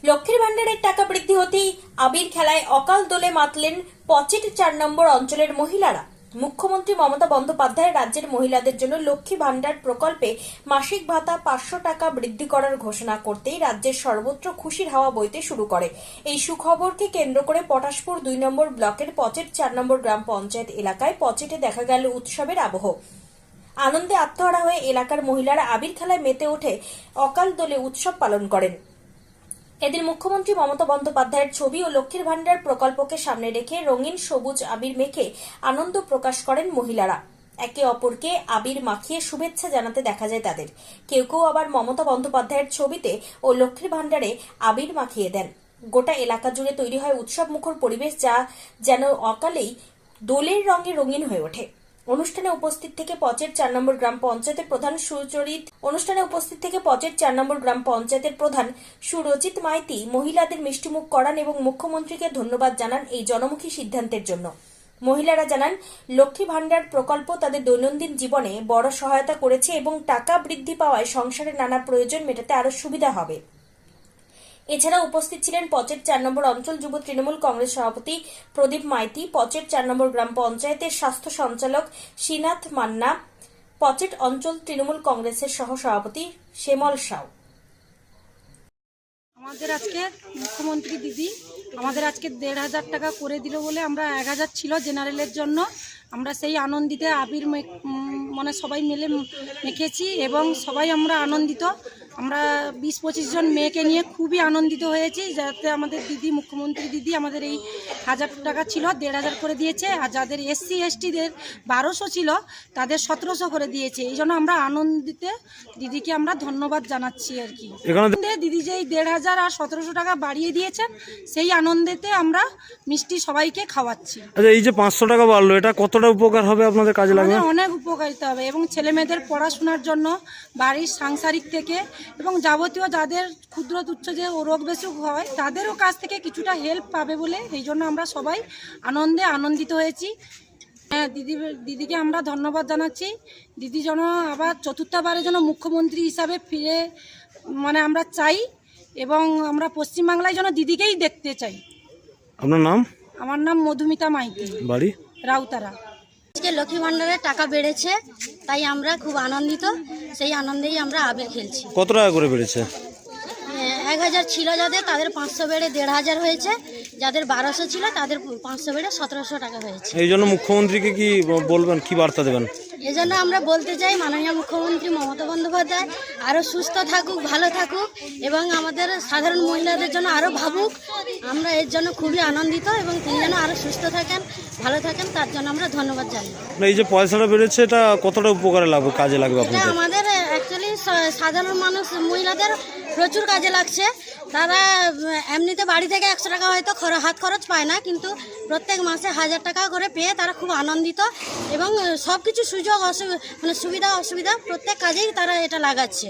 লক্ষ্মীর ভান্ডারের টাকা বৃদ্ধি হতেই আবির খেলায় অকাল দোলে মাতলেন পচেট ৪ নম্বর অঞ্চলের মহিলারা। মুখ্যমন্ত্রী মমতা বন্দ্যোপাধ্যায় রাজ্যের মহিলাদের জন্য লক্ষ্মী ভান্ডার প্রকল্পে মাসিক ভাতা ৫০০ টাকা বৃদ্ধি করার ঘোষণা করতেই রাজ্যের সর্বত্র খুশির হাওয়া বইতে শুরু করে। এই সুখবরকে কেন্দ্র করে পটাশপুর ২ নম্বর ব্লকের পচেট ৪ নম্বর গ্রাম পঞ্চায়েত এলাকায় পচেটে দেখা গেল উৎসবের আবহ। আনন্দে আত্মহারা হয়ে এলাকার মহিলারা আবির খেলায় মেতে ওঠে অকাল দোলে উৎসব পালন করেন। এদিন মুখ্যমন্ত্রী মমতা বন্দ্যোপাধ্যায়ের ছবি ও লক্ষ্মীর ভান্ডার প্রকল্পকে সামনে রেখে রঙিন সবুজ আবির মেখে আনন্দ প্রকাশ করেন মহিলারা। একে অপরকে আবির মাখিয়ে শুভেচ্ছা জানাতে দেখা যায় তাদের। কেউ কেউ আবার মমতা বন্দ্যোপাধ্যায়ের ছবিতে ও লক্ষ্মীর ভান্ডারে আবির মাখিয়ে দেন। গোটা এলাকা জুড়ে তৈরি হয় উৎসব মুখর পরিবেশ, যা যেন অকালেই দোলের রঙে রঙিন হয়ে ওঠে। অনুষ্ঠানে উপস্থিত থেকে পচেট ৪ নম্বর গ্রাম পঞ্চায়েতের প্রধান সুরজিৎ মাইতি মহিলাদের মিষ্টিমুখ করান এবং মুখ্যমন্ত্রীকে ধন্যবাদ জানান এই জনমুখী সিদ্ধান্তের জন্য। মহিলারা জানান, লক্ষ্মী ভান্ডার প্রকল্প তাদের দৈনন্দিন জীবনে বড় সহায়তা করেছে এবং টাকা বৃদ্ধি পাওয়ায় সংসারের নানা প্রয়োজন মেটাতে আরো সুবিধা হবে। এছাড়া উপস্থিত ছিলেন পচেট ৪ নম্বর অঞ্চল যুব তৃণমূল কংগ্রেস সভাপতি প্রদীপ মাইতি, পচেট ৪ নম্বর গ্রাম পঞ্চায়েতের স্বাস্থ্য সঞ্চালক শ্রীনাথ মান্না, পচেট অঞ্চল তৃণমূল কংগ্রেসের সহ সভাপতি শ্যামল সাউ। আমাদের আজকে মুখ্যমন্ত্রী দিদি আমাদের আজকে ১,৫০০ টাকা করে দিল বলে আমরা ১,০০০ ছিল জেনারেলের জন্য। আমরা সেই আনন্দিতে আবির মানে সবাই মিলে মেখেছি এবং সবাই আমরা আনন্দিত। আমরা ২০-২৫ জন মেয়েকে নিয়ে খুবই আনন্দিত হয়েছি, যাতে আমাদের দিদি মুখ্যমন্ত্রী দিদি আমাদের এই ১,০০০ টাকা ছিল ১,৫০০ করে দিয়েছে, আর যাদের SC STদের ১২০০ ছিল তাদের ১৭০০ করে দিয়েছে। এই জন্য আমরা আনন্দিতে দিদিকে আমরা ধন্যবাদ জানাচ্ছি আর কি। দিদি যে এই ১,৫০০ আর ১৭০০ টাকা বাড়িয়ে দিয়েছেন, সেই আনন্দেতে আমরা মিষ্টি সবাইকে খাওয়াচ্ছি। আচ্ছা, এই যে ৫০০ টাকা বাড়লো, এটা কতটা উপকার হবে আপনাদের কাজে লাগবে? অনেক উপকারিতা হবে এবং ছেলে মেয়েদের পড়াশোনার জন্য, বাড়ির সাংসারিক থেকে এবং যাবতীয় যাদের ক্ষুদ্র তুচ্ছ যে রোগ বেসুখ হয় তাদেরও কাছ থেকে কিছুটা হেল্প পাবে বলে এই জন্য আমরা সবাই আনন্দিত হয়েছি। দিদিকে আমরা ধন্যবাদ জানাচ্ছি। দিদি যেন আবার চতুর্থবারের জন্য মুখ্যমন্ত্রী হিসাবে ফিরে মানে আমরা চাই এবং আমরা পশ্চিমবাংলায় যেন দিদিকেই দেখতে চাই। আপনার নাম? আমার নাম মধুমিতা মাইতি, বাড়ি রাউতারা। আজকে লক্ষ্মী ভান্ডারের টাকা বেড়েছে, তাই আমরা খুব আনন্দিত। সেই আনন্দেই আমরা আবির খেলছি। কত টাকা করে বেড়েছে? ১,০০০ ছিল যাদের, তাদের ৫০০ বেড়ে ১,৫০০ হয়েছে। যাদের ১২০০ ছিল তাদের ৫০০ বেড়ে ১৭০০ টাকা হয়েছে। এই জন্য মুখ্যমন্ত্রীকে কি বলবেন, কি বার্তা দেবেন? এজন্য আমরা বলতে চাই, মাননীয় মুখ্যমন্ত্রী মমতা বন্দ্যোপাধ্যায় আরও সুস্থ থাকুক, ভালো থাকুক এবং আমাদের সাধারণ মহিলাদের জন্য আরও ভাবুক। আমরা এর জন্য খুবই আনন্দিত এবং তিনি যেন আরও সুস্থ থাকেন, ভালো থাকেন, তার জন্য আমরা ধন্যবাদ জানাই। এই যে পয়সাটা বেড়েছে, এটা কতটা উপকারে লাগবে, কাজে লাগবে এটা আপনাদের? আমাদের অ্যাকচুয়ালি সাধারণ মানুষ মহিলাদের প্রচুর কাজে লাগছে। তারা এমনিতে বাড়ি থেকে ১০০ টাকা হয়তো হাত খরচ পায় না, কিন্তু প্রত্যেক মাসে ১,০০০ টাকা করে পেয়ে তারা খুব আনন্দিত এবং সব কিছু মানে সুবিধা অসুবিধা প্রত্যেক কাজেই তারা এটা লাগাচ্ছে।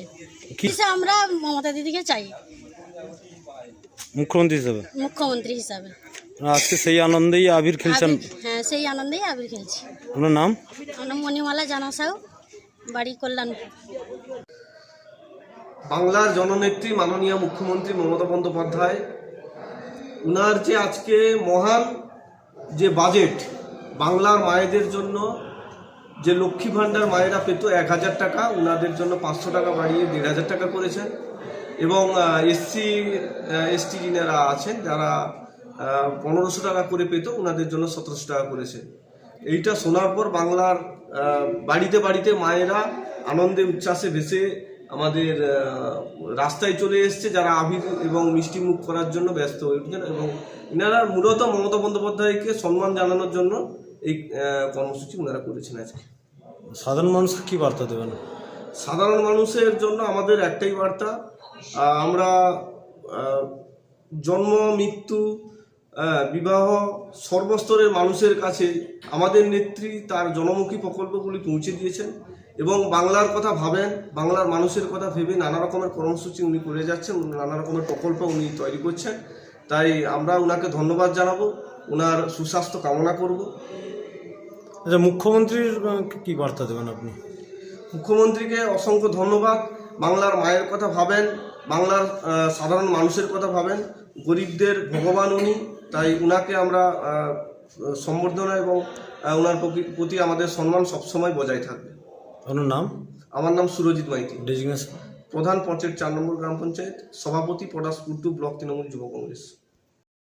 আমরা মমতা দিদিকে চাই মুখ্যমন্ত্রী হিসাবে। আজকে সেই আনন্দেই আবির খেলছেন? হ্যাঁ, সেই আনন্দেই আবির খেলছি। আপনার নাম? আমার নাম মণিমালা জানা সাউ, বাড়ি কল্যাণপুর। বাংলার জননেত্রী মাননীয় মুখ্যমন্ত্রী মমতা বন্দ্যোপাধ্যায়, উনার যে আজকে মহান যে বাজেট বাংলার মায়েদের জন্য, যে লক্ষ্মী ভান্ডার মায়েরা পেত ১,০০০ টাকা, উনাদের জন্য ৫০০ টাকা বাড়িয়ে ১,৫০০ টাকা করেছেন এবং SC ST যিনারা আছেন যারা ১৫০০ টাকা করে পেত, উনাদের জন্য ১৭০০ টাকা করেছে। এইটা শোনার পর বাংলার বাড়িতে বাড়িতে মায়েরা আনন্দে উচ্ছ্বাসে ভেসে আমাদের রাস্তায় চলে এসছে, যারা আবির এবং মিষ্টি মুখ করার জন্য ব্যস্ত হয়ে উঠছেন এবং এনারা মূলত মমতা বন্দ্যোপাধ্যায়কে সম্মান জানানোর জন্য এই কর্মসূচি ওনারা করেছেন। আজকে সাধারণ মানুষকে কি বার্তা দেবেন? সাধারণ মানুষের জন্য আমাদের একটাই বার্তা, আমরা জন্ম, মৃত্যু, বিবাহ সর্বস্তরের মানুষের কাছে আমাদের নেত্রী তার জনমুখী প্রকল্পগুলি পৌঁছে দিয়েছেন এবং বাংলার কথা ভাবেন, বাংলার মানুষের কথা ভেবে নানা রকমের কর্মসূচি উনি করে যাচ্ছেন, নানা রকমের প্রকল্প উনি তৈরি করছেন। তাই আমরা ওনাকে ধন্যবাদ জানাবো, ওনার সুস্বাস্থ্য কামনা করব। আচ্ছা, মুখ্যমন্ত্রীর কি বার্তা দেবেন আপনি? মুখ্যমন্ত্রীকে অসংখ্য ধন্যবাদ। বাংলার মায়ের কথা ভাবেন, বাংলার সাধারণ মানুষের কথা ভাবেন, গরিবদের ভগবান উনি, তাই উনাকে আমরা সম্বর্ধনা এবং ওনার প্রতি আমাদের সম্মান সবসময় বজায় থাকবে। আপনার নাম? আমার নাম সুরজিৎ মাইতি, ডেজিগনেশন? প্রধান পঞ্চায়েত 4 নম্বর গ্রাম পঞ্চায়েত, সভাপতি পটাশপুর 2 ব্লক তৃণমূল যুব কংগ্রেস।